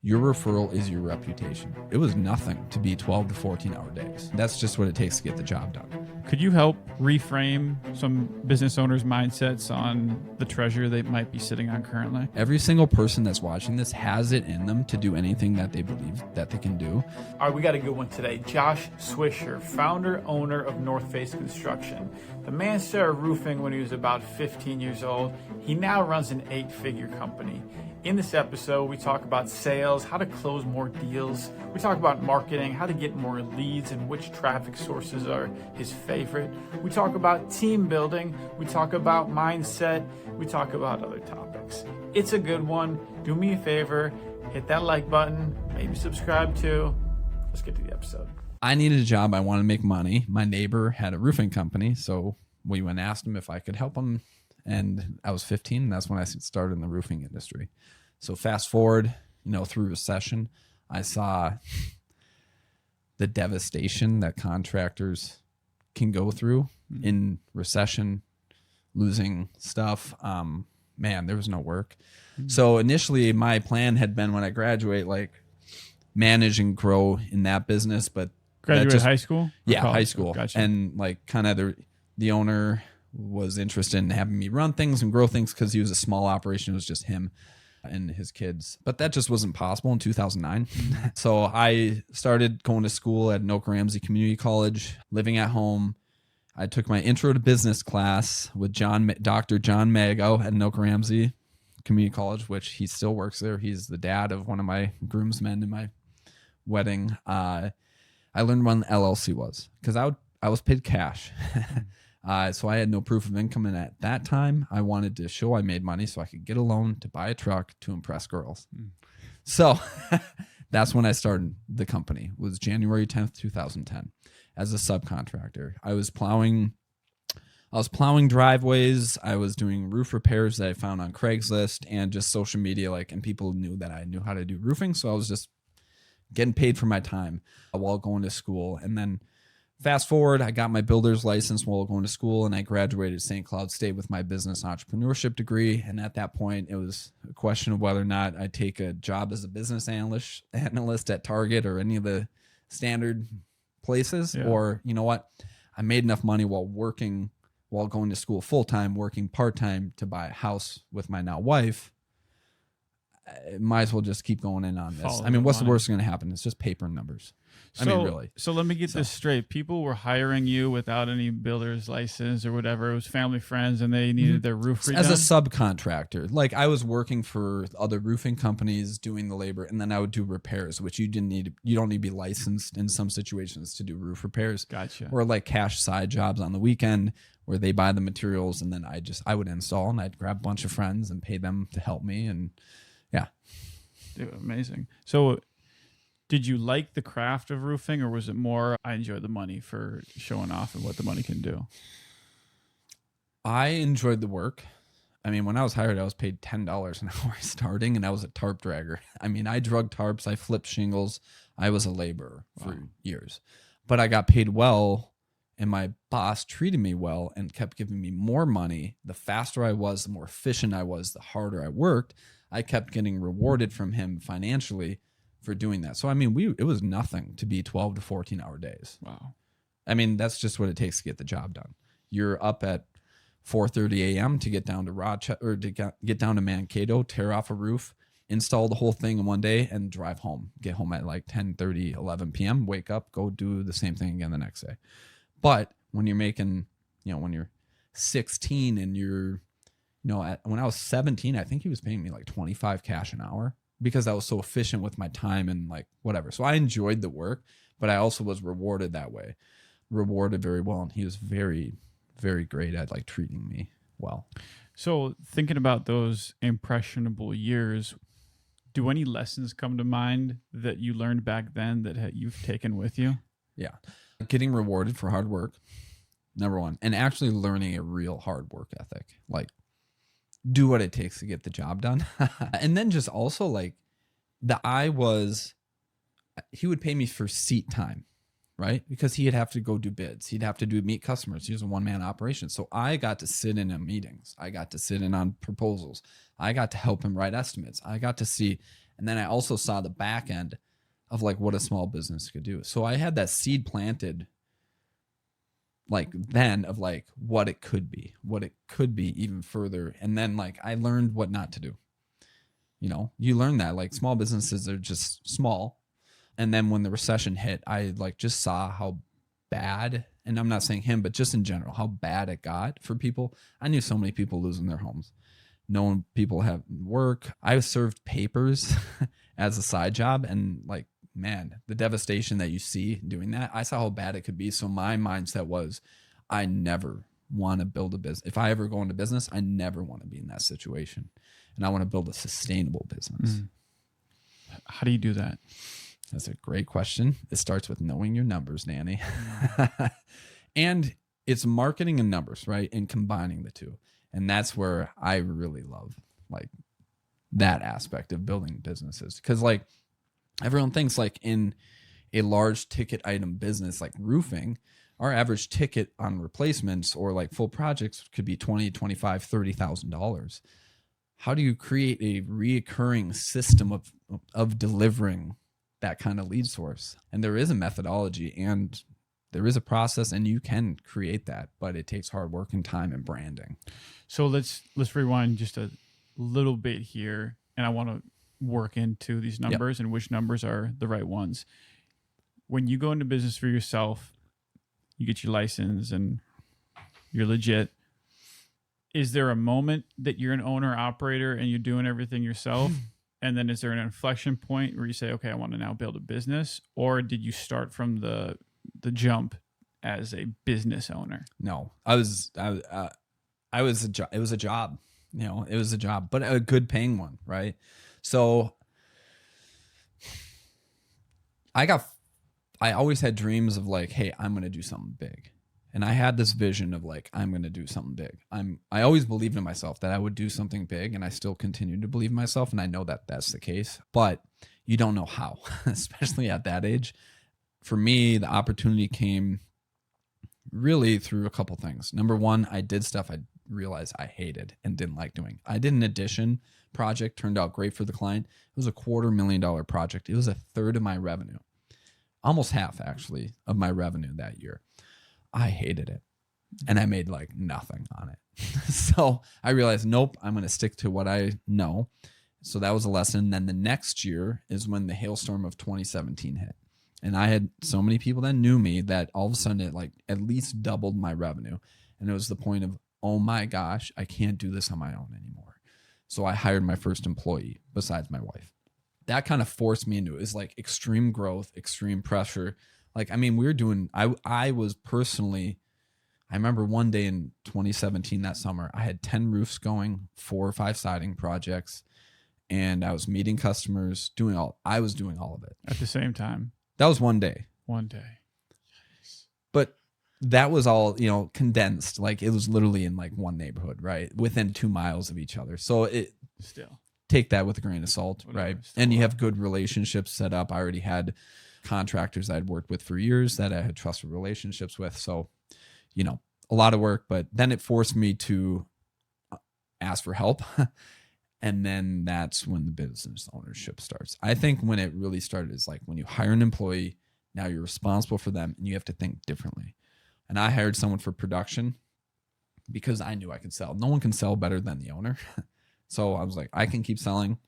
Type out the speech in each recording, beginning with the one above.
Your referral is your reputation. It was nothing to be 12 to 14 hour days. That's just what it takes to get the job done. Could you help reframe some business owners' mindsets on the treasure they might be sitting on currently? Every single person that's watching this has it in them to do anything that they believe that they can do. All right, we got a good one today. Josh Swisher, founder, owner of Northface Construction. The man started roofing when he was about 15 years old. He now runs an 8-figure company. In this episode, we talk about sales, how to close more deals. We talk about marketing, how to get more leads, and which traffic sources are his favorite. We talk about team building. We talk about mindset. We talk about other topics. It's a good one. Do me a favor, hit that like button, maybe subscribe too. Let's get to the episode. I needed a job. I wanted to make money. My neighbor had a roofing company, so we went and asked him if I could help him. And I was 15, and that's when I started in the roofing industry. So fast forward, through recession, I saw the devastation that contractors can go through in recession, losing stuff. Man, there was no work. So initially my plan had been when I graduate, manage and grow in that business. But Graduate high school? Yeah, high school. Gotcha. And kind of the owner was interested in having me run things and grow things because he was a small operation. It was just him and his kids. But that just wasn't possible in 2009. So I started going to school at Nook Ramsey Community College, living at home. I took my intro to business class with Dr. John Mago at Nook Ramsey Community College, which he still works there. He's the dad of one of my groomsmen in my wedding. I learned what an LLC was because I was paid cash. So I had no proof of income. And at that time, I wanted to show I made money so I could get a loan to buy a truck to impress girls. So that's when I started the company. It was January 10th, 2010 as a subcontractor. I was plowing driveways. I was doing roof repairs that I found on Craigslist and just social media, and people knew that I knew how to do roofing. So I was just getting paid for my time while going to school. And then fast forward, I got my builder's license while going to school, and I graduated St. Cloud State with my business entrepreneurship degree. And at that point, it was a question of whether or not I'd take a job as a business analyst at Target or any of the standard places, or you know what? I made enough money while going to school full-time, working part-time to buy a house with my now wife. I might as well just keep going in on this. What's the worst going to happen? It's just paper and numbers. Really. So let me get this straight. People were hiring you without any builder's license or whatever. It was family friends and they needed their roof redone? As a subcontractor. I was working for other roofing companies doing the labor, and then I would do repairs, which you don't need to be licensed in some situations to do roof repairs. Gotcha. Or cash side jobs on the weekend where they buy the materials and then I would install, and I'd grab a bunch of friends and pay them to help me. And yeah. Dude, amazing. So did you like the craft of roofing, or was it more I enjoy the money for showing off and what the money can do? I enjoyed the work. When I was hired, I was paid $10 an hour starting, and I was a tarp dragger. I drug tarps, I flipped shingles. I was a laborer for years. But I got paid well, and my boss treated me well and kept giving me more money. The faster I was, the more efficient I was, the harder I worked. I kept getting rewarded from him financially for doing that. So, it was nothing to be 12 to 14 hour days. Wow. That's just what it takes to get the job done. You're up at 4:30 a.m. to get down to Rochester, or to get down to Mankato, tear off a roof, install the whole thing in one day, and drive home. Get home at 10:30, 11 p.m., wake up, go do the same thing again the next day. But when you're making, when you're 16 and you're, when I was 17, I think he was paying me $25 cash an hour because I was so efficient with my time and whatever. So I enjoyed the work, but I also was rewarded that way, rewarded very well. And he was very, very great at treating me well. So thinking about those impressionable years, do any lessons come to mind that you learned back then that you've taken with you? Yeah. Getting rewarded for hard work, number one, and actually learning a real hard work ethic. Do what it takes to get the job done. And then just also he would pay me for seat time, right? Because he'd have to go do bids. He'd have to meet customers. He was a one-man operation. So I got to sit in on meetings. I got to sit in on proposals. I got to help him write estimates. I got to see And then I also saw the back end of like what a small business could do. So I had that seed planted like then of like what it could be even further. And then like I learned what not to do. You know, you learn that like small businesses are just small. And then when the recession hit, I like just saw how bad, and I'm not saying him, but just in general, how bad it got for people. I knew so many people losing their homes. Knowing people have work. I served papers as a side job, and like, man, the devastation that you see doing that, I saw how bad it could be. So my mindset was, I never want to build a business. If I ever go into business, I never want to be in that situation. And I want to build a sustainable business. How do you do that? That's a great question. It starts with knowing your numbers, Danny. And it's marketing and numbers, right? And combining the two. And that's where I really love like that aspect of building businesses. Because like everyone thinks like in a large ticket item business like roofing, our average ticket on replacements or like full projects could be $20,000, $25,000, $30,000. How do you create a reoccurring system of delivering that kind of lead source? And there is a methodology and there is a process, and you can create that, but it takes hard work and time and branding. So let's rewind just a little bit here, and I want to work into these numbers and which numbers are the right ones. When you go into business for yourself, you get your license and you're legit. Is there a moment that you're an owner operator and you're doing everything yourself? And then is there an inflection point where you say, okay, I want to now build a business? Or did you start from the jump as a business owner? No, it was a job, you know, it was a job, but a good paying one. Right. So I always had dreams of like, hey, I'm going to do something big. And I had this vision of like, I'm going to do something big. I always believed in myself that I would do something big, and I still continue to believe in myself. And I know that that's the case, but you don't know how, especially at that age. For me, the opportunity came really through a couple things. Number one, I did stuff I realized I hated and didn't like doing. I did an addition project, turned out great for the client. It was a $250,000 project. It was a third of my revenue, almost half actually of my revenue that year. I hated it, and I made like nothing on it. So I realized, nope, I'm going to stick to what I know. So that was a lesson. Then the next year is when the hailstorm of 2017 hit. And I had so many people that knew me that all of a sudden it like at least doubled my revenue. And it was the point of, oh my gosh, I can't do this on my own anymore. So I hired my first employee besides my wife. That kind of forced me into it. It's like extreme growth, extreme pressure. Like, I mean, we were doing, I was personally, I remember one day in 2017, that summer, I had 10 roofs going, 4 or 5 siding projects, and I was meeting customers, I was doing all of it. At the same time. That was one day. One day. But that was all, you know, condensed. Like it was literally in like one neighborhood, right? Within 2 miles of each other. So it still take that with a grain of salt, right? And you have good relationships set up. I already had contractors I'd worked with for years that I had trusted relationships with. So, you know, a lot of work, but then it forced me to ask for help. And then that's when the business ownership starts. I think when it really started is like when you hire an employee, now you're responsible for them and you have to think differently. And I hired someone for production because I knew I could sell. No one can sell better than the owner. So I was like, I can keep selling.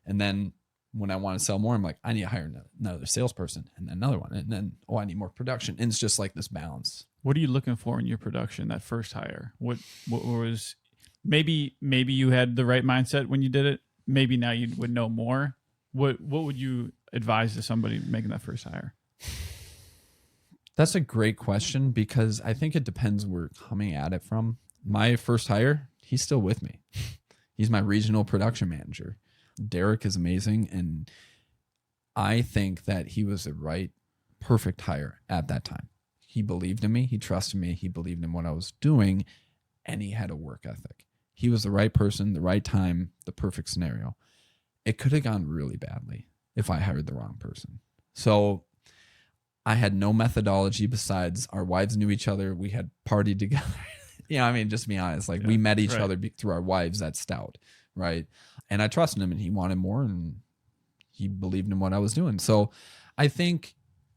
And then when I want to sell more, I'm like, I need to hire another salesperson and then another one. And then, I need more production. And it's just like this balance. What are you looking for in your production, that first hire? What was... Maybe you had the right mindset when you did it. Maybe now you would know more. What would you advise to somebody making that first hire? That's a great question because I think it depends where we're coming at it from. My first hire, he's still with me. He's my regional production manager. Derek is amazing, and I think that he was the perfect hire at that time. He believed in me. He trusted me. He believed in what I was doing, and he had a work ethic. He was the right person, the right time, the perfect scenario. It could have gone really badly if I hired the wrong person. So I had no methodology besides our wives knew each other. We had partied together. You know, I mean, just to be honest, like we met each other through our wives at Stout, right? And I trusted him and he wanted more and he believed in what I was doing. So I think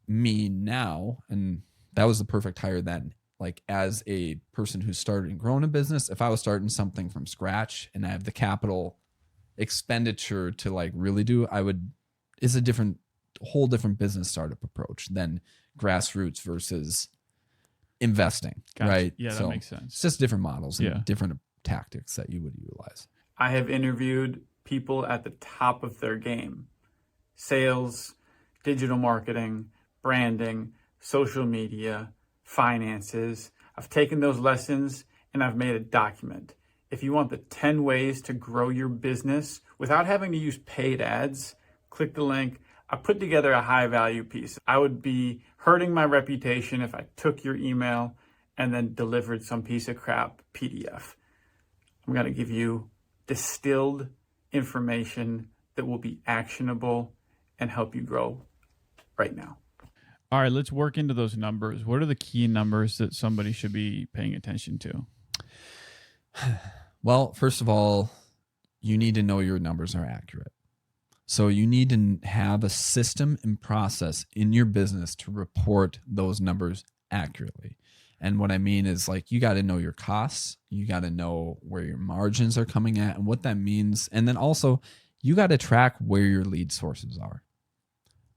me now, and that was the perfect hire then, like as a person who started and grown a business, if I was starting something from scratch and I have the capital expenditure to like really do, it's a whole different business startup approach than grassroots versus investing. Gotcha. Right. Yeah, So that makes sense. it's just different models and Yeah. different tactics that you would utilize. I have interviewed people at the top of their game: sales, digital marketing, branding, social media, finances. I've taken those lessons and I've made a document. If you want the 10 ways to grow your business without having to use paid ads, click the link. I put together a high value piece. I would be hurting my reputation if I took your email and then delivered some piece of crap PDF. I'm going to give you distilled information that will be actionable and help you grow right now. All right, let's work into those numbers. What are the key numbers that somebody should be paying attention to? Well, first of all, you need to know your numbers are accurate. So you need to have a system and process in your business to report those numbers accurately. And what I mean is, like, you got to know your costs. You got to know where your margins are coming at and what that means. And then also you got to track where your lead sources are.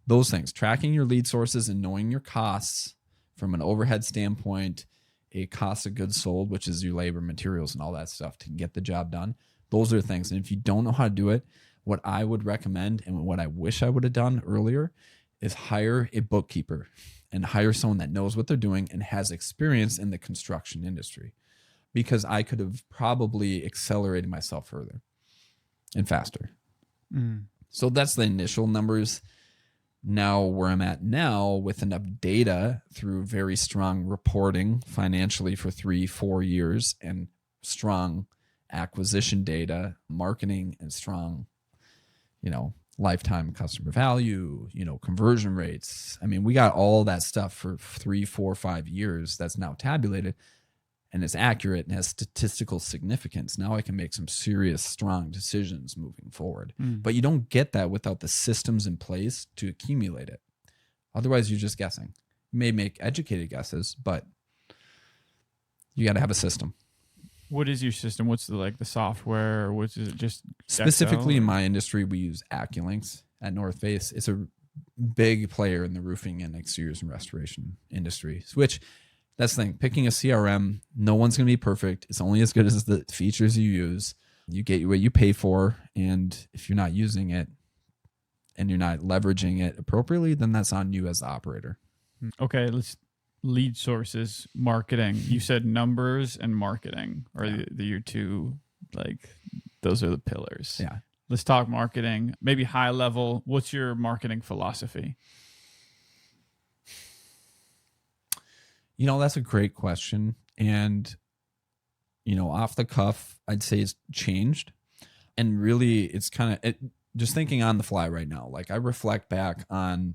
Those things, tracking your lead sources and knowing your costs from an overhead standpoint, a cost of goods sold, which is your labor, materials, and all that stuff to get the job done. Those are things. And if you don't know how to do it, what I would recommend and what I wish I would have done earlier is hire a bookkeeper and hire someone that knows what they're doing and has experience in the construction industry, because I could have probably accelerated myself further and faster. So that's the initial numbers. Now, where I'm at now with enough data through very strong reporting financially for 3-4 years and strong acquisition data, marketing, and strong, lifetime customer value, conversion rates. I mean, we got all that stuff for 3, 4, 5 years that's now tabulated and it's accurate and has statistical significance. Now I can make some serious, strong decisions moving forward. But you don't get that without the systems in place to accumulate it. Otherwise, you're just guessing. You may make educated guesses, but you got to have a system. What is your system? What's the software? Or what's it? Just Specifically Excel? in my industry, we use AccuLinks at Northface. It's a big player in the roofing and exteriors and restoration industry, which that's the thing. Picking a CRM, no one's going to be perfect. It's only as good as the features you use. You get what you pay for. And if you're not using it and you're not leveraging it appropriately, then that's on you as the operator. Okay, let's lead sources, marketing. You said numbers and marketing are your two, those are the pillars. Yeah. Let's talk marketing. Maybe high level. What's your marketing philosophy? That's a great question. And, off the cuff, I'd say it's changed. And really, it's kind of just thinking on the fly right now. Like, I reflect back on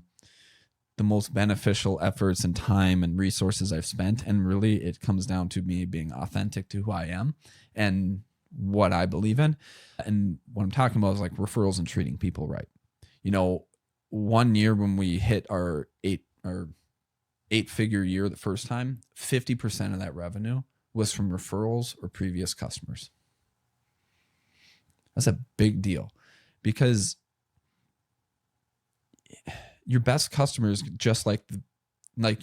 the most beneficial efforts and time and resources I've spent. And really, it comes down to me being authentic to who I am and what I believe in. And what I'm talking about is like referrals and treating people right. 1 year when we hit our 8-figure year the first time, 50% of that revenue was from referrals or previous customers. That's a big deal, because your best customers, just like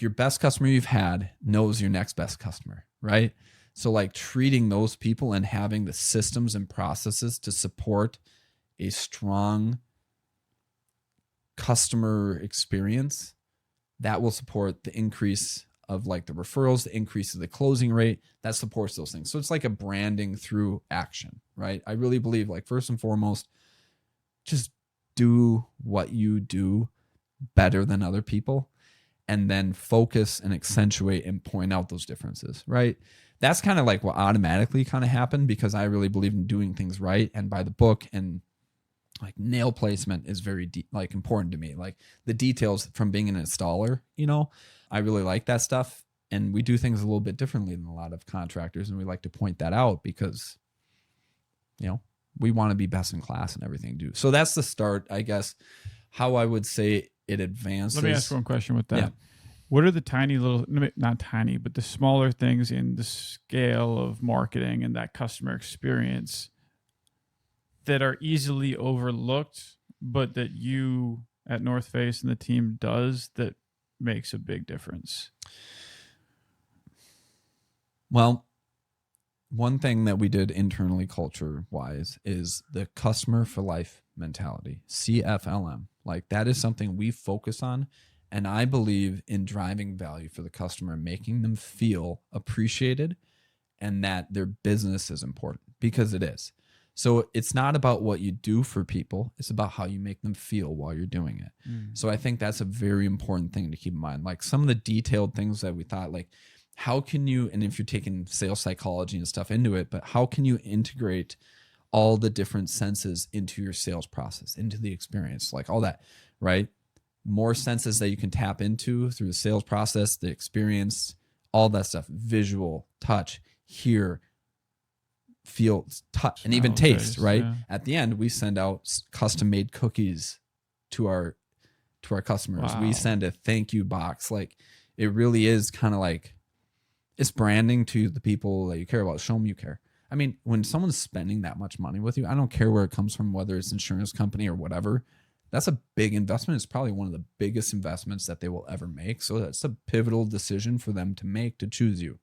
your best customer you've had knows your next best customer, right? So treating those people and having the systems and processes to support a strong customer experience, that will support the increase of the referrals, the increase of the closing rate, that supports those things. So it's like a branding through action, right? I really believe first and foremost, just do what you do better than other people, and then focus and accentuate and point out those differences, right? That's kind of what automatically kind of happened, because I really believe in doing things right and by the book, and nail placement is very important to me. The details from being an installer, I really like that stuff. And we do things a little bit differently than a lot of contractors. And we like to point that out because, we want to be best in class in everything we do. So that's the start, I guess. how I would say it advances. Let me ask one question with that. Yeah. What are the tiny little, not tiny, but the smaller things in the scale of marketing and that customer experience that are easily overlooked, but that you at Northface and the team does that makes a big difference? Well, one thing that we did internally culture-wise is the customer for life mentality, CFLM. Like that is something we focus on. And I believe in driving value for the customer, making them feel appreciated and that their business is important, because it is. So it's not about what you do for people. It's about how you make them feel while you're doing it. So I think that's a very important thing to keep in mind. Like some of the detailed things that we thought, like how can you, and if you're taking sales psychology and stuff into it, but how can you integrate all the different senses into your sales process, into the experience, like all that, right? More senses that you can tap into through the sales process, the experience, all that stuff, visual, touch, hear, feel, touch, and even taste, right? Yeah. At the end, we send out custom made cookies to our customers. Wow. We send a thank you box. Like it really is kind of like, it's branding to the people that you care about. Show them you care. I mean, when someone's spending that much money with you, I don't care where it comes from, whether it's insurance company or whatever. That's a big investment. It's probably one of the biggest investments that they will ever make. So that's a pivotal decision for them to make, to choose you.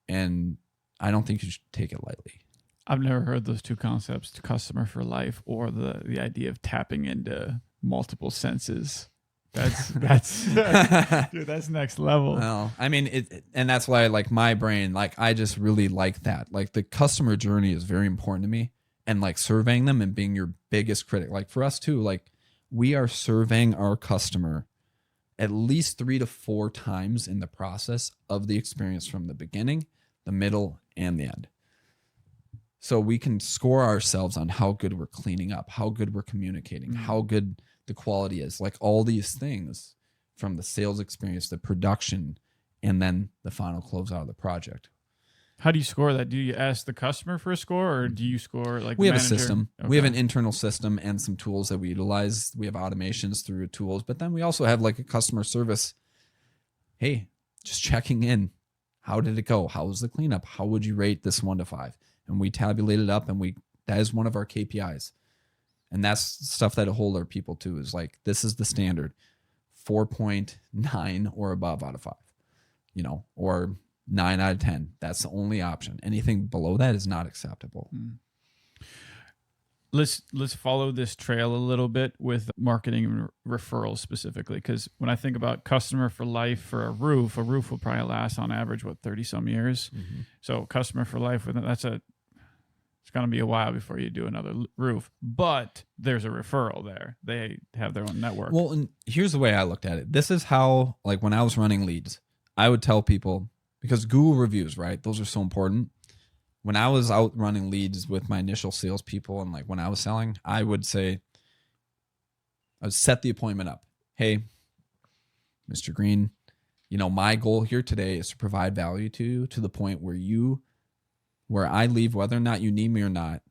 And I don't think you should take it lightly. I've never heard those two concepts, customer for life or the idea of tapping into multiple senses. That's dude, that's next level. Well, I mean, and that's why like my brain, like I just really like that. Like the customer journey is very important to me, and like surveying them and being your biggest critic. Like for us too, like we are surveying our customer at least 3 to 4 times in the process of the experience, from the beginning, the middle, and the end. So we can score ourselves on how good we're cleaning up, how good we're communicating, how good the quality is, like all these things, from the sales experience, the production, and then the final closeout of the project. How do you score that? Do you ask the customer for a score, or do you score like We the have a manager? system. Okay. We have an internal system and some tools that we utilize. We have automations through tools, but then we also have like a customer service. Hey, just checking in. How did it go? How was the cleanup? How would you rate this 1 to 5? And we tabulate it up, and that is one of our KPIs. And that's stuff that hold our people to, is like, this is the standard, 4.9 or above out of 5, or 9 out of 10. That's the only option. Anything below that is not acceptable. Let's follow this trail a little bit with marketing and referrals specifically, because when I think about customer for life for a roof will probably last on average 30 some years. So customer for life, it's going to be a while before you do another roof, but there's a referral there. They have their own network. Well, and here's the way I looked at it. This is how, like when I was running leads, I would tell people, because Google reviews, right? Those are so important. When I was out running leads with my initial salespeople, and like when I was selling, I would say, I would set the appointment up. Hey, Mr. Green, my goal here today is to provide value to you to the point where I leave, whether or not you need me or not,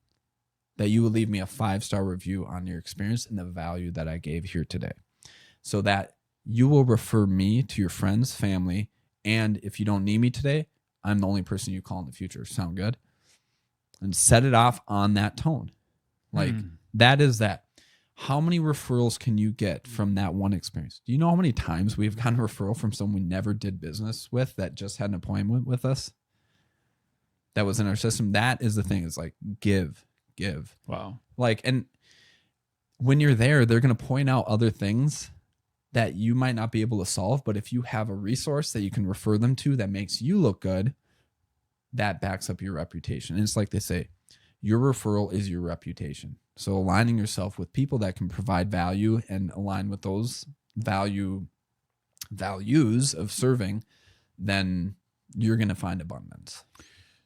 that you will leave me a 5-star review on your experience and the value that I gave here today, so that you will refer me to your friends, family, and if you don't need me today, I'm the only person you call in the future. Sound good? And set it off on that tone. Like that is that. How many referrals can you get from that one experience? Do you know how many times we've gotten a referral from someone we never did business with that just had an appointment with us? That was in our system. That is the thing. It's like give. Wow. Like, and when you're there, they're going to point out other things that you might not be able to solve. But if you have a resource that you can refer them to that makes you look good, that backs up your reputation. And it's like they say, your referral is your reputation. So aligning yourself with people that can provide value and align with those values of serving, then you're going to find abundance.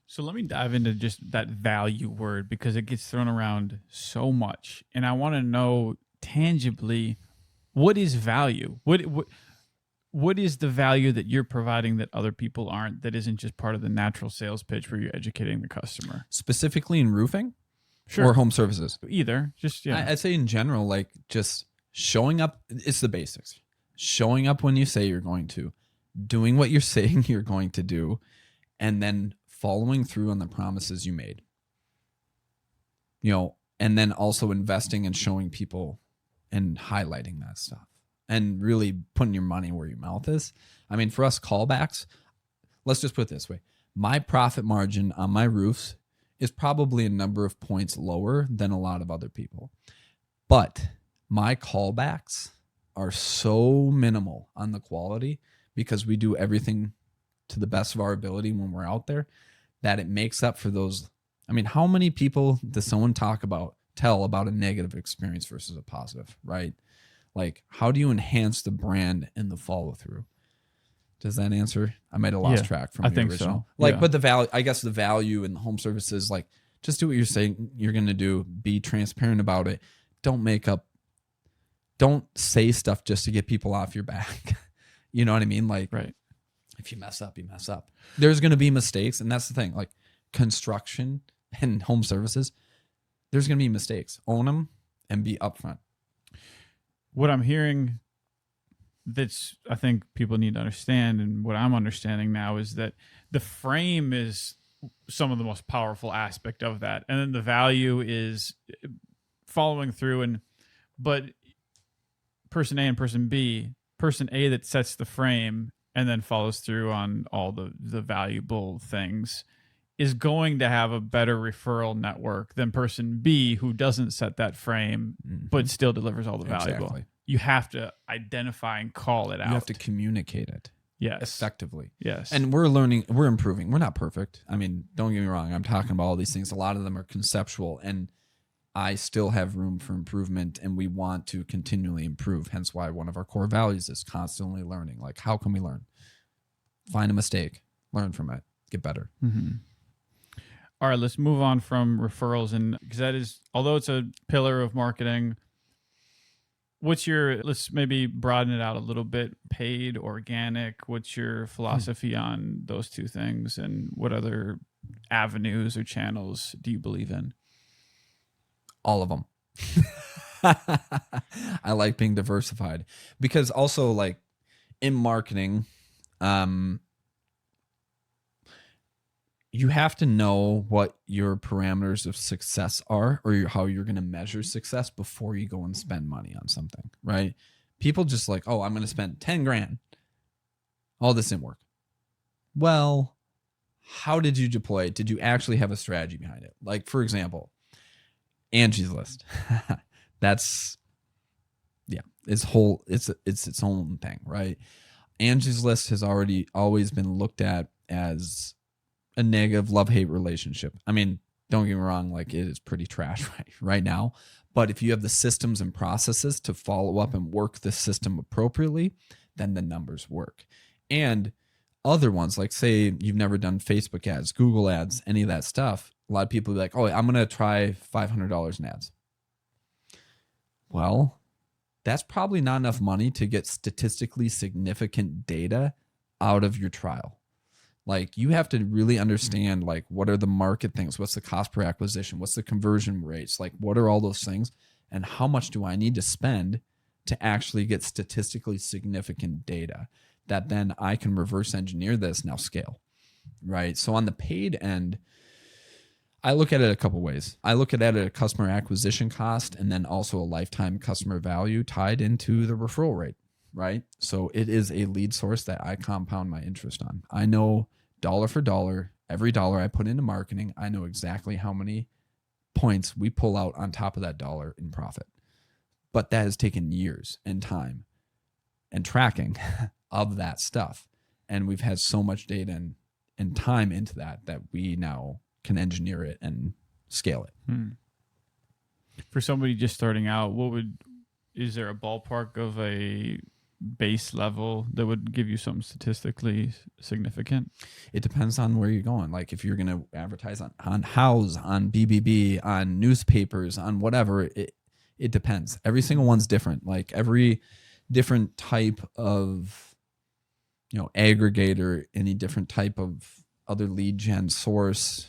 So let me dive into just that value word, because it gets thrown around so much. And I want to know tangibly, what is value? What is the value that you're providing that other people aren't, that isn't just part of the natural sales pitch where you're educating the customer? Specifically in roofing? Sure. Or home services? Either. Just, yeah. I'd say in general, like just showing up, it's the basics. Showing up when you say you're going to, doing what you're saying you're going to do, and then following through on the promises you made. And then also investing and showing people and highlighting that stuff and really putting your money where your mouth is. I mean, for us callbacks, let's just put it this way. My profit margin on my roofs is probably a number of points lower than a lot of other people. But my callbacks are so minimal on the quality because we do everything to the best of our ability when we're out there that it makes up for those. I mean, how many people does someone tell about a negative experience versus a positive, right? Like, how do you enhance the brand and the follow through? Does that answer? I might have lost track from the original. So. But the value, I guess the value in the home services, like, just do what you're saying you're going to do. Be transparent about it. Don't say stuff just to get people off your back. You know what I mean? Like, right. If you mess up, you mess up. There's going to be mistakes. And that's the thing, like construction and home services, there's going to be mistakes. Own them and be upfront. What I'm hearing that's, I think people need to understand, and what I'm understanding now is that the frame is some of the most powerful aspect of that. And then the value is following through. But person A and person B, person A that sets the frame and then follows through on all the valuable things is going to have a better referral network than person B who doesn't set that frame, but still delivers all the valuable. Exactly. You have to identify and call it out. You have to communicate it. Yes. Effectively. Yes. And we're learning, we're improving. We're not perfect. I mean, don't get me wrong. I'm talking about all these things. A lot of them are conceptual, and I still have room for improvement, and we want to continually improve. Hence why one of our core values is constantly learning. Like, how can we learn? Find a mistake, learn from it, get better. Mm-hmm. All right, let's move on from referrals. And because that is, although it's a pillar of marketing, let's maybe broaden it out a little bit. Paid, organic, what's your philosophy on those two things, and what other avenues or channels do you believe in? All of them. I like being diversified because also, like, in marketing, you have to know what your parameters of success are, or how you're going to measure success before you go and spend money on something, right? People just like, oh, I'm going to spend 10 grand. Oh, this didn't work. Well, how did you deploy it? Did you actually have a strategy behind it? Like, for example, Angie's List. That's, yeah, it's its own thing, right? Angie's List has always been looked at as a negative love-hate relationship. I mean, don't get me wrong, like, it is pretty trash right now. But if you have the systems and processes to follow up and work the system appropriately, then the numbers work. And other ones, like, say you've never done Facebook ads, Google ads, any of that stuff, a lot of people be like, oh, I'm going to try $500 in ads. Well, that's probably not enough money to get statistically significant data out of your trial. Like, you have to really understand, like, what are the market things? What's the cost per acquisition? What's the conversion rates? Like, what are all those things? And how much do I need to spend to actually get statistically significant data that then I can reverse engineer this, now scale, right? So on the paid end, I look at it a couple ways. I look at it at a customer acquisition cost and then also a lifetime customer value tied into the referral rate, right? So it is a lead source that I compound my interest on. I know dollar for dollar, every dollar I put into marketing, I know exactly how many points we pull out on top of that dollar in profit. But that has taken years and time and tracking of that stuff. And we've had so much data and time into that we now can engineer it and scale it. For somebody just starting out, is there a ballpark of a base level that would give you something statistically significant? It depends on where you're going. Like, if you're going to advertise on House, on BBB, on newspapers, on whatever, it depends. Every single one's different. Like, every different type of, aggregator, any different type of other lead gen source,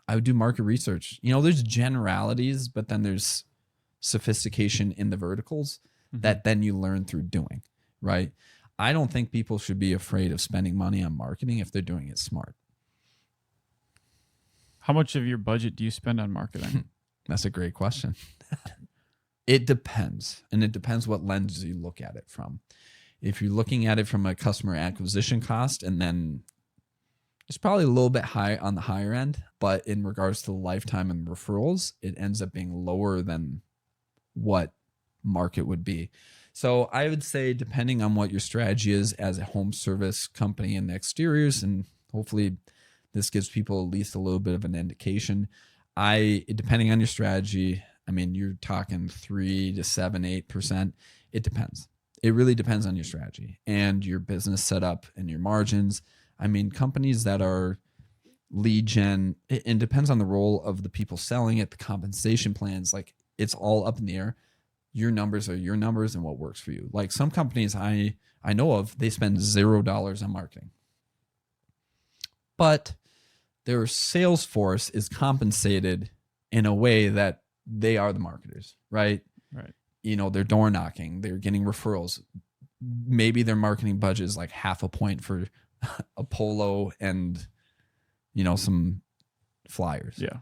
I would do market research. There's generalities, but then there's sophistication in the verticals. that then you learn through doing, right? I don't think people should be afraid of spending money on marketing if they're doing it smart. How much of your budget do you spend on marketing? That's a great question. It depends. And it depends what lens you look at it from. If you're looking at it from a customer acquisition cost, and then it's probably a little bit high on the higher end, but in regards to the lifetime and referrals, it ends up being lower than what market would be. So I would say, depending on what your strategy is as a home service company in the exteriors, and hopefully this gives people at least a little bit of an indication. Depending on your strategy, I mean, you're talking 3 to 7, 8%. It depends. It really depends on your strategy and your business setup and your margins. I mean, companies that are lead gen, it depends on the role of the people selling it, the compensation plans, like it's all up in the air. Your numbers are your numbers and what works for you. Like some companies I know of, they spend $0 on marketing. But their sales force is compensated in a way that they are the marketers, right? Right. You know, they're door knocking, they're getting referrals. Maybe their marketing budget is like half a point for a polo and, you know, some flyers. Yeah.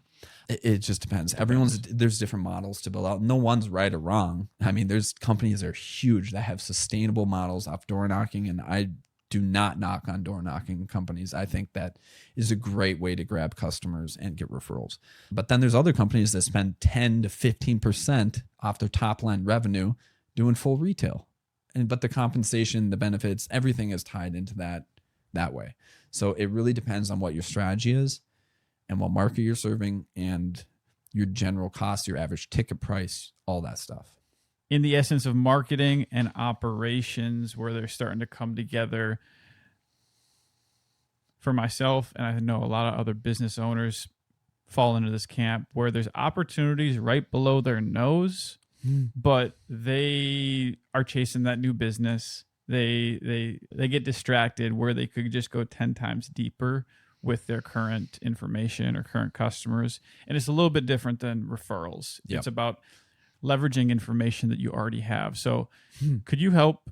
It just depends. There's different models to build out. No one's right or wrong. I mean, there's companies that are huge that have sustainable models off door knocking, and I do not knock on door knocking companies. I think that is a great way to grab customers and get referrals. But then there's other companies that spend 10 to 15% off their top line revenue doing full retail. But the compensation, the benefits, everything is tied into that way. So it really depends on what your strategy is and what market you're serving and your general cost, your average ticket price, all that stuff. In the essence of marketing and operations, where they're starting to come together, for myself, and I know a lot of other business owners fall into this camp, where there's opportunities right below their nose, but they are chasing that new business. They get distracted where they could just go 10 times deeper with their current information or current customers. And it's a little bit different than referrals. Yep. It's about leveraging information that you already have. So could you help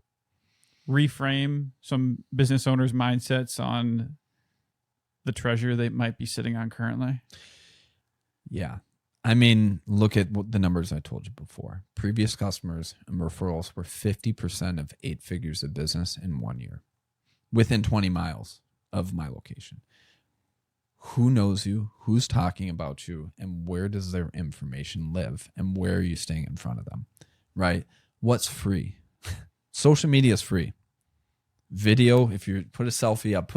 reframe some business owners' mindsets on the treasure they might be sitting on currently? Yeah. I mean, look at the numbers I told you before. Previous customers and referrals were 50% of 8 figures of business in 1 year within 20 miles of my location. Who knows you, who's talking about you, and where does their information live, and where are you staying in front of them, right? What's free? Social media is free. Video, if you put a selfie up,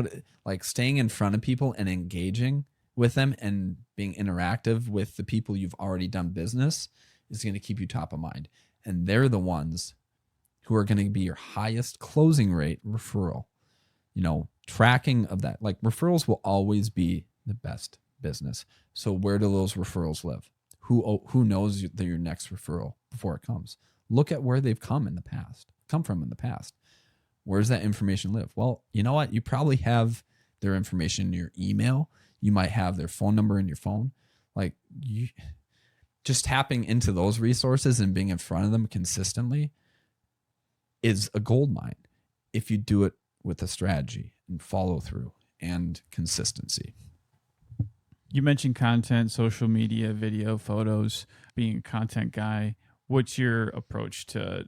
like staying in front of people and engaging with them and being interactive with the people you've already done business is going to keep you top of mind. And they're the ones who are going to be your highest closing rate referral. You know, tracking of that, like referrals will always be the best business. So where do those referrals live? Who knows they're your next referral before it comes? Look at where they've come from in the past. Where's that information live? Well, you know what? You probably have their information in your email. You might have their phone number in your phone. Like, you just tapping into those resources and being in front of them consistently is a gold mine if you do it with a strategy and follow through and consistency. You mentioned content, social media, video, photos, being a content guy. What's your approach to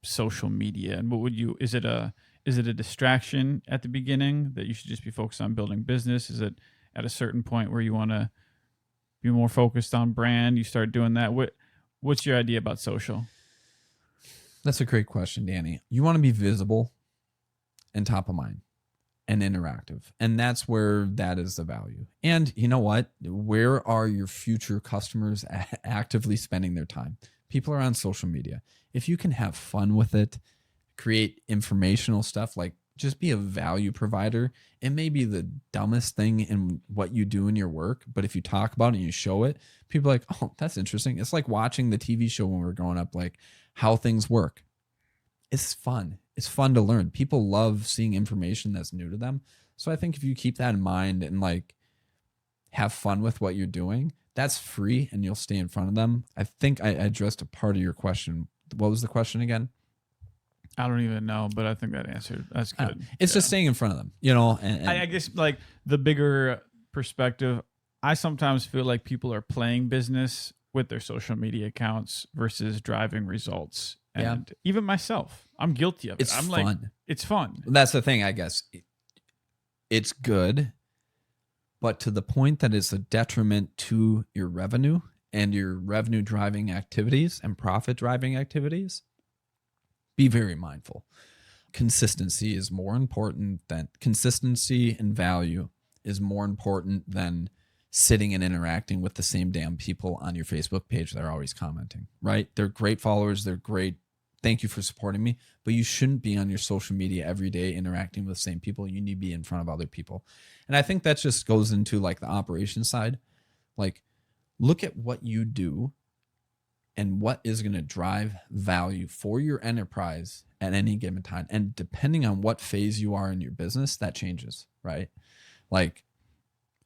social media, and is it a distraction at the beginning that you should just be focused on building business? Is it at a certain point where you want to be more focused on brand, you start doing that? What's your idea about social? That's a great question, Danny. You want to be visible and top of mind and interactive. And that's where that is the value. And you know what? Where are your future customers actively spending their time? People are on social media. If you can have fun with it, create informational stuff, like just be a value provider. It may be the dumbest thing in what you do in your work, but if you talk about it and you show it, people are like, oh, that's interesting. It's like watching the TV show when we were growing up, like how things work. It's fun. It's fun to learn. People love seeing information that's new to them. So I think if you keep that in mind and like have fun with what you're doing, that's free and you'll stay in front of them. I think I addressed a part of your question. What was the question again? I don't even know, but I think that answered. That's good. It's just staying in front of them, you know. And I guess like the bigger perspective, I sometimes feel like people are playing business with their social media accounts versus driving results. And even myself, I'm guilty of it. I'm fun. Like, it's fun. That's the thing, I guess. It's good, but to the point that it's a detriment to your revenue and your revenue driving activities and profit driving activities, be very mindful. Consistency is more important than consistency and value is more important than sitting and interacting with the same damn people on your Facebook page that are always commenting, right? They're great followers. They're great. Thank you for supporting me. But you shouldn't be on your social media every day interacting with the same people. You need to be in front of other people. And I think that just goes into like the operations side. Like, look at what you do and what is going to drive value for your enterprise at any given time. And depending on what phase you are in your business, that changes, right? Like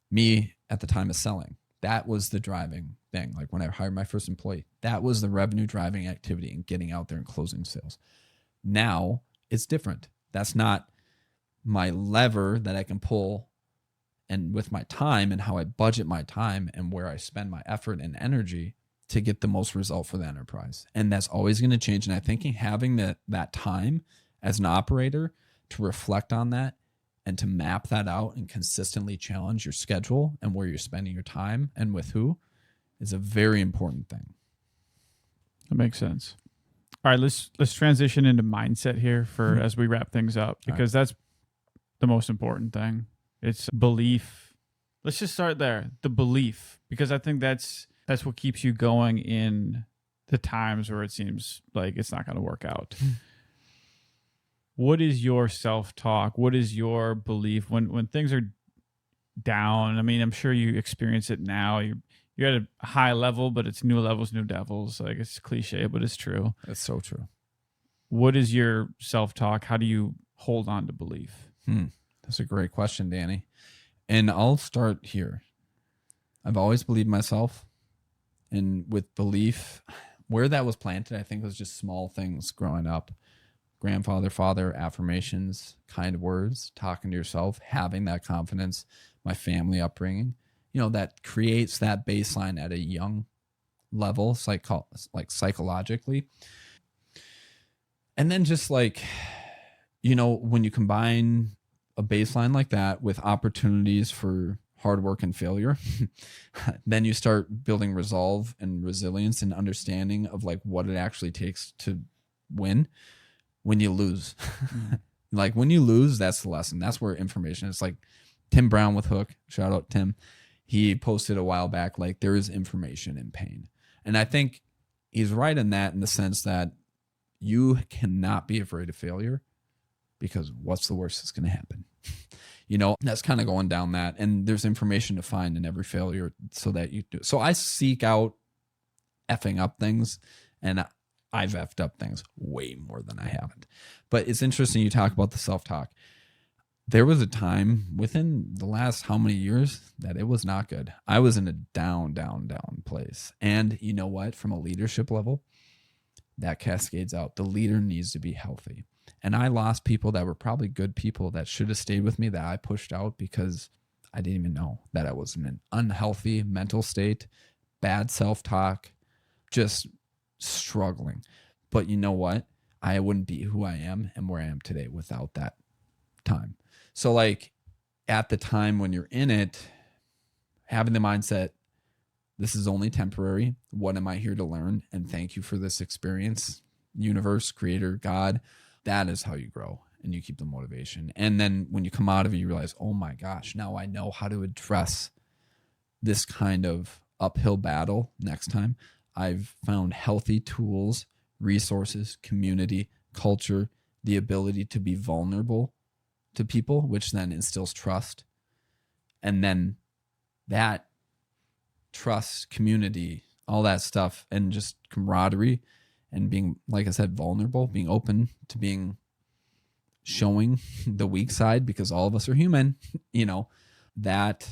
me at the time of selling, that was the driving thing. Like when I hired my first employee, that was the revenue driving activity and getting out there and closing sales. Now it's different. That's not my lever that I can pull. And with my time and how I budget my time and where I spend my effort and energy to get the most result for the enterprise. And that's always going to change. And I think having that time as an operator to reflect on that and to map that out and consistently challenge your schedule and where you're spending your time and with who is a very important thing. That makes sense. All right, let's transition into mindset here for as we wrap things up, because that's the most important thing. It's belief. Let's just start there. The belief, because I think that's what keeps you going in the times where it seems like it's not going to work out. What is your self-talk? What is your belief when things are down? I mean, I'm sure you experience it now. You're at a high level, but it's new levels, new devils. Like, it's cliche, but it's true. That's so true. What is your self-talk? How do you hold on to belief? That's a great question, Danny. And I'll start here. I've always believed myself. And with belief, where that was planted, I think was just small things growing up. Grandfather, father, affirmations, kind words, talking to yourself, having that confidence, my family upbringing, you know, that creates that baseline at a young level, like psychologically. And then just like, you know, when you combine a baseline like that with opportunities for hard work and failure, then you start building resolve and resilience and understanding of like what it actually takes to win when you lose. Like when you lose, that's the lesson. That's where information is. Like Tim Brown with Hook, shout out Tim. He posted a while back, like there is information in pain. And I think he's right in that, in the sense that you cannot be afraid of failure, because what's the worst that's going to happen? You know, that's kind of going down that. And there's information to find in every failure so that you do. So I seek out effing up things, and I've effed up things way more than I haven't. But it's interesting you talk about the self-talk. There was a time within the last how many years that it was not good. I was in a down place. And you know what? From a leadership level, that cascades out. The leader needs to be healthy. And I lost people that were probably good people that should have stayed with me, that I pushed out because I didn't even know that I was in an unhealthy mental state, bad self-talk, just struggling. But you know what? I wouldn't be who I am and where I am today without that time. So like at the time when you're in it, having the mindset, this is only temporary. What am I here to learn? And thank you for this experience. Universe, creator, God. That is how you grow and you keep the motivation. And then when you come out of it, you realize, oh my gosh, now I know how to address this kind of uphill battle next time. I've found healthy tools, resources, community, culture, the ability to be vulnerable to people, which then instills trust. And then that trust, community, all that stuff, and just camaraderie and being, like I said, vulnerable, being open to showing the weak side, because all of us are human, you know, that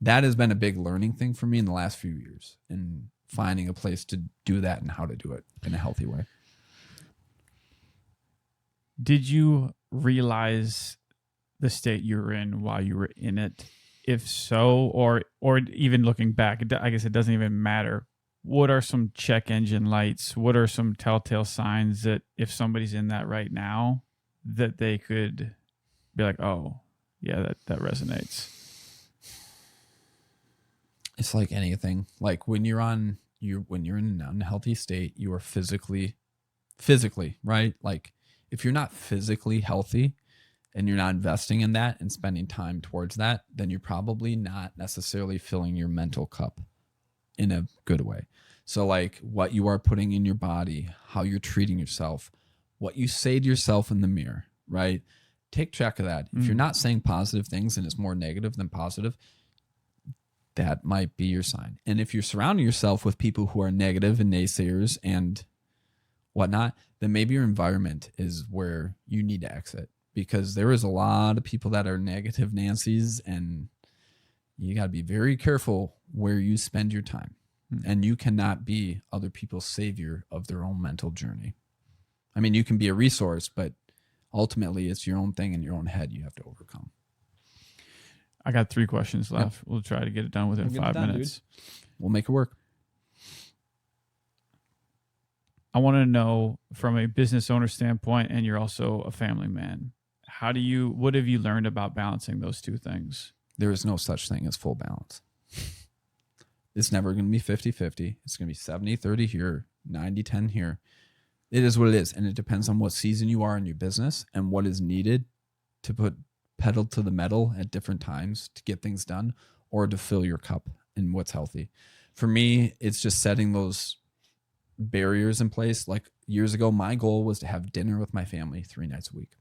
has been a big learning thing for me in the last few years, and finding a place to do that and how to do it in a healthy way. Did you realize the state you were in while you were in it? If so, or even looking back, I guess it doesn't even matter. What are some check engine lights? What are some telltale signs that if somebody's in that right now, that they could be like, oh, yeah, that resonates? It's like anything. Like when you're in an unhealthy state, you are physically, right? Like if you're not physically healthy and you're not investing in that and spending time towards that, then you're probably not necessarily filling your mental cup in a good way. So like what you are putting in your body, how you're treating yourself, what you say to yourself in the mirror, right? Take track of that. If you're not saying positive things and it's more negative than positive, that might be your sign. And if you're surrounding yourself with people who are negative and naysayers and whatnot, then maybe your environment is where you need to exit, because there is a lot of people that are negative Nancy's, and you got to be very careful where you spend your time. And you cannot be other people's savior of their own mental journey. I mean, you can be a resource, but ultimately it's your own thing in your own head you have to overcome. I got 3 questions left. Yep. We'll try to get it done within 5 minutes. Dude. We'll make it work. I want to know, from a business owner standpoint, and you're also a family man, what have you learned about balancing those 2 things? There is no such thing as full balance. It's never going to be 50-50. It's going to be 70-30 here, 90-10 here. It is what it is. And it depends on what season you are in your business and what is needed to put pedal to the metal at different times to get things done or to fill your cup in what's healthy. For me, it's just setting those barriers in place. Like years ago, my goal was to have dinner with my family 3 nights a week.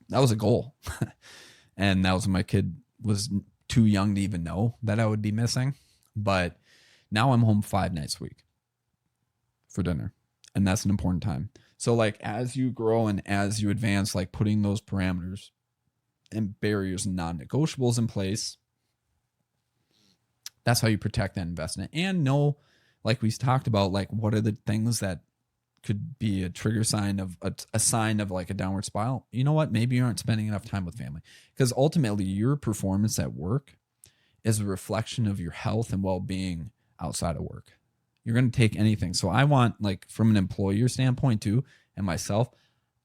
That was a goal. And that was when my kid was too young to even know that I would be missing. But now I'm home 5 nights a week for dinner. And that's an important time. So like as you grow and as you advance, like putting those parameters and barriers and non-negotiables in place, that's how you protect that investment. And know, like we talked about, like what are the things that could be a trigger sign of a sign of like a downward spiral. You know what? Maybe you aren't spending enough time with family, because ultimately your performance at work is a reflection of your health and well-being outside of work. You're going to take anything. So I want, like from an employer standpoint too, and myself,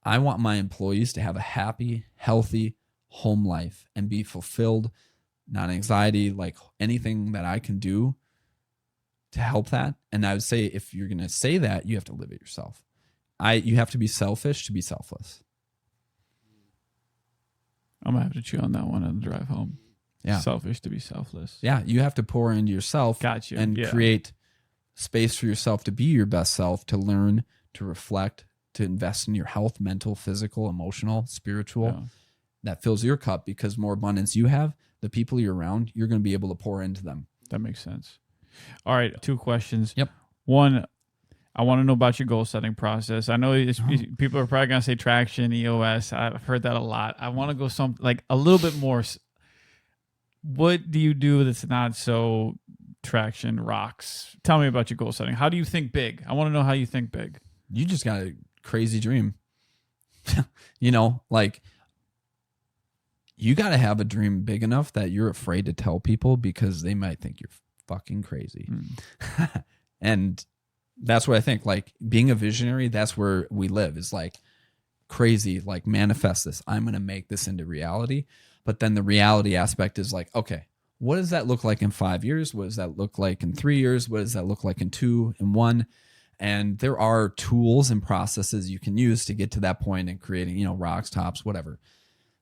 I want my employees to have a happy, healthy home life and be fulfilled, not anxiety, like anything that I can do to help that. And I would say, if you're going to say that, you have to live it yourself. You have to be selfish to be selfless. I'm going to have to chew on that one on the drive home. Yeah. Selfish to be selfless. Yeah. You have to pour into yourself. Got you. And create space for yourself to be your best self, to learn, to reflect, to invest in your health, mental, physical, emotional, spiritual. Yeah. That fills your cup, because more abundance you have, the people you're around, you're going to be able to pour into them. That makes sense. All right, 2 questions. Yep. One, I want to know about your goal setting process. I know people are probably going to say traction, EOS. I've heard that a lot. I want to go like a little bit more. What do you do that's not so traction rocks? Tell me about your goal setting. How do you think big? I want to know how you think big. You just got a crazy dream. You know, like you got to have a dream big enough that you're afraid to tell people, because they might think you're fucking crazy. And that's what I think, like being a visionary, that's where we live, is like crazy, like manifest this. I'm going to make this into reality. But then the reality aspect is like, okay, what does that look like in 5 years? What does that look like in 3 years? What does that look like in 2 and 1? And there are tools and processes you can use to get to that point in creating, rocks, tops, whatever.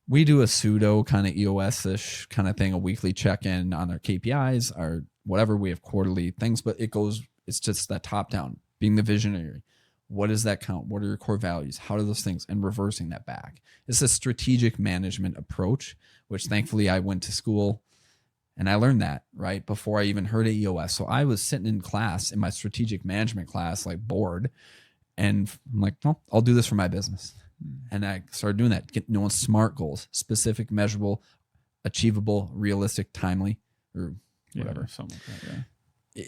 We do a pseudo kind of EOS-ish kind of thing, a weekly check-in on our KPIs, our whatever. We have quarterly things, but it's just that top down, being the visionary. What does that count? What are your core values? How do those things? And reversing that back. It's a strategic management approach, which thankfully I went to school and I learned that right before I even heard of EOS. So I was sitting in class, in my strategic management class, like bored. And I'm like, well, I'll do this for my business. And I started doing that, knowing SMART goals: specific, measurable, achievable, realistic, timely, or whatever. Yeah, something like that, yeah.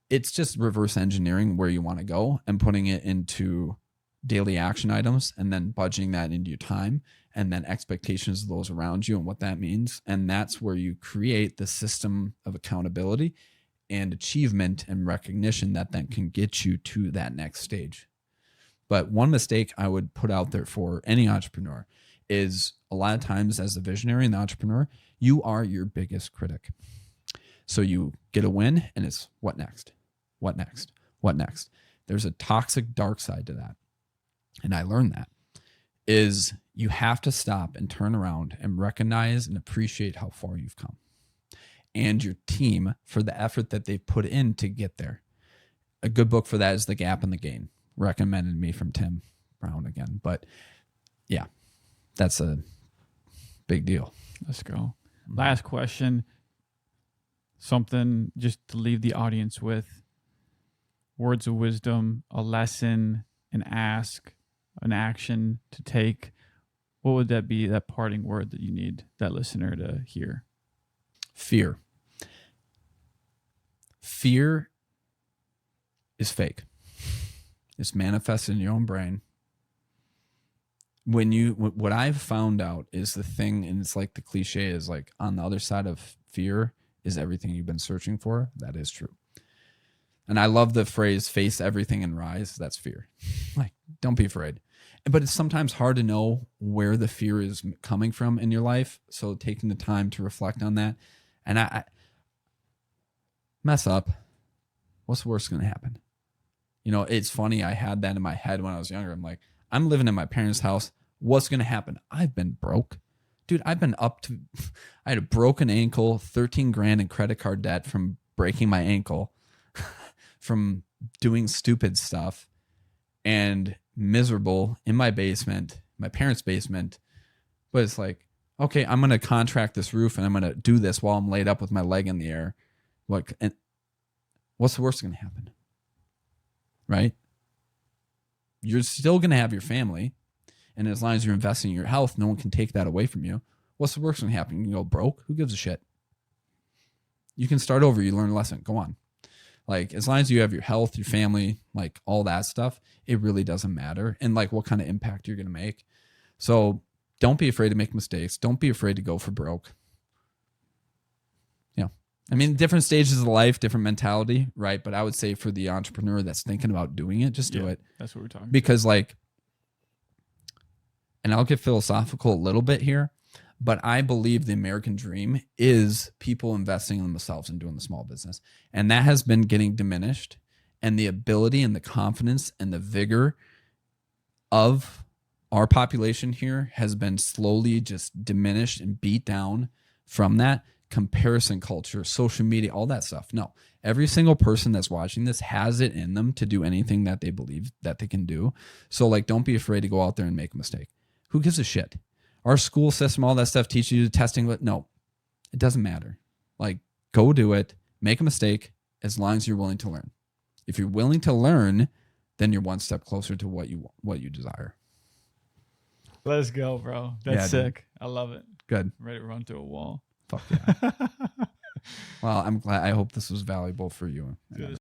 It's just reverse engineering where you want to go and putting it into daily action items and then budgeting that into your time and then expectations of those around you and what that means. And that's where you create the system of accountability and achievement and recognition that then can get you to that next stage. But one mistake I would put out there for any entrepreneur is a lot of times as a visionary and the entrepreneur, you are your biggest critic. So you get a win and it's what next? What next? What next? There's a toxic dark side to that. And I learned that is you have to stop and turn around and recognize and appreciate how far you've come and your team for the effort that they've put in to get there. A good book for that is The Gap and the Gain, recommended me from Tim Brown again. But yeah, that's a big deal. Let's go. Last question. Something just to leave the audience with. Words of wisdom, a lesson, an ask, an action to take. What would that be, that parting word that you need that listener to hear? Fear. Fear is fake. It's manifested in your own brain. What I've found out is the thing, and it's like the cliche is like on the other side of fear is everything you've been searching for. That is true. And I love the phrase, face everything and rise. That's fear. Like, don't be afraid. But it's sometimes hard to know where the fear is coming from in your life. So taking the time to reflect on that. And I mess up. What's the worst going to happen? You know, it's funny. I had that in my head when I was younger. I'm like, I'm living in my parents' house. What's going to happen? I've been broke. Dude, I had a broken ankle, 13 grand in credit card debt from breaking my ankle, from doing stupid stuff, and miserable in my basement, my parents' basement. But it's like, okay, I'm going to contract this roof and I'm going to do this while I'm laid up with my leg in the air. And what's the worst going to happen? Right? You're still going to have your family. And as long as you're investing in your health, no one can take that away from you. What's the worst going to happen? You can go broke. Who gives a shit? You can start over. You learn a lesson. Go on. Like, as long as you have your health, your family, like all that stuff, it really doesn't matter. And like what kind of impact you're going to make. So don't be afraid to make mistakes. Don't be afraid to go for broke. Yeah. I mean, different stages of life, different mentality, right? But I would say for the entrepreneur that's thinking about doing it, just do it. That's what we're talking about. Because like, and I'll get philosophical a little bit here, but I believe the American dream is people investing in themselves and doing the small business. And that has been getting diminished. And the ability and the confidence and the vigor of our population here has been slowly just diminished and beat down from that comparison culture, social media, all that stuff. No, every single person that's watching this has it in them to do anything that they believe that they can do. So like, don't be afraid to go out there and make a mistake. Who gives a shit? Our school system, all that stuff teaches you testing, but no, it doesn't matter. Like, go do it, make a mistake as long as you're willing to learn. If you're willing to learn, then you're one step closer to what you desire. Let's go, bro. That's sick. Dude. I love it. Good. I'm ready to run through a wall. Fuck yeah. Well, I'm glad. I hope this was valuable for you. Dude,